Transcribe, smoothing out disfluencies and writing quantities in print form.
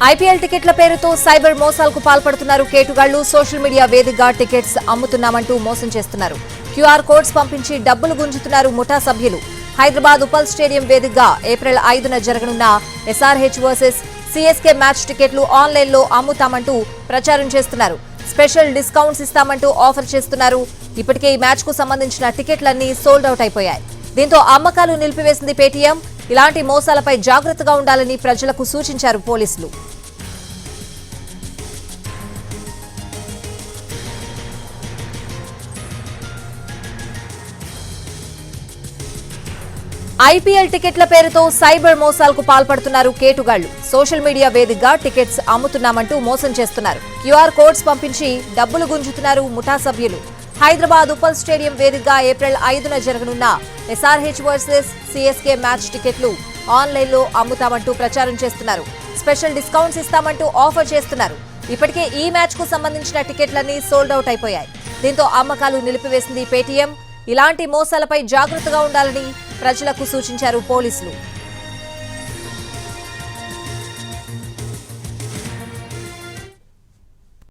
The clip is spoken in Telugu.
ఐపీఎల్ టికెట్ల పేరుతో సైబర్ మోసాలకు పాల్పడుతున్నారు కేటుగాళ్లు. సోషల్ మీడియా వేదికగా టికెట్స్ అమ్ముతున్నామంటూ మోసం చేస్తున్నారు. క్యూఆర్ కోడ్స్ పంపించి డబ్బులు గుంజుతున్నారు ముఠా సభ్యులు. హైదరాబాద్ ఉపల్ స్టేడియం వేదికగా ఏప్రిల్ 5న జరగనున్న ఎస్ఆర్హెచ్ వర్సెస్ సిఎస్కే మ్యాచ్ టికెట్లు ఆన్లైన్లో అమ్ముతామంటూ ప్రచారం చేస్తున్నారు. స్పెషల్ డిస్కౌంట్స్ ఇస్తామంటూ ఆఫర్ చేస్తున్నారు. ఇప్పటికే ఈ మ్యాచ్ కు సంబంధించిన టికెట్లన్నీ సోల్డ్ అవుట్ అయిపోయాయి. దీంతో అమ్మకాలు నిలిపివేసింది పేటీఎం. ఇలాంటి మోసాలపై జాగ్రత్తగా ఉండాలని ప్రజలకు సూచించారు పోలీసులు. ఐపీఎల్ టికెట్ల పేరుతో సైబర్ మోసాలకు పాల్పడుతున్నారు కేటుగాళ్లు. సోషల్ మీడియా వేదికగా టికెట్స్ అమ్ముతున్నామంటూ మోసం చేస్తున్నారు. క్యూఆర్ కోడ్స్ పంపించి డబ్బులు గుంజుతున్నారు ముఠా సభ్యులు. హైదరాబాద్ ఉపల్ స్టేడియం వేదికగా ఏప్రిల్ 5న జరగనున్న ఎస్ఆర్హెచ్ వర్సెస్ సిఎస్కే మ్యాచ్ టికెట్లు ఆన్లైన్లో అమ్ముతామంటూ ప్రచారం చేస్తున్నారు. స్పెషల్ డిస్కౌంట్స్ ఇస్తామంటూ ఆఫర్ చేస్తున్నారు. ఇప్పటికే ఈ మ్యాచ్ కు సంబంధించిన టికెట్లన్నీ సోల్డ్ అవుట్ అయిపోయాయి. దీంతో అమ్మకాలు నిలిపివేసింది పేటీఎం. ఇలాంటి మోసాలపై జాగ్రత్తగా ఉండాలని ప్రజలకు సూచించారు పోలీసులు.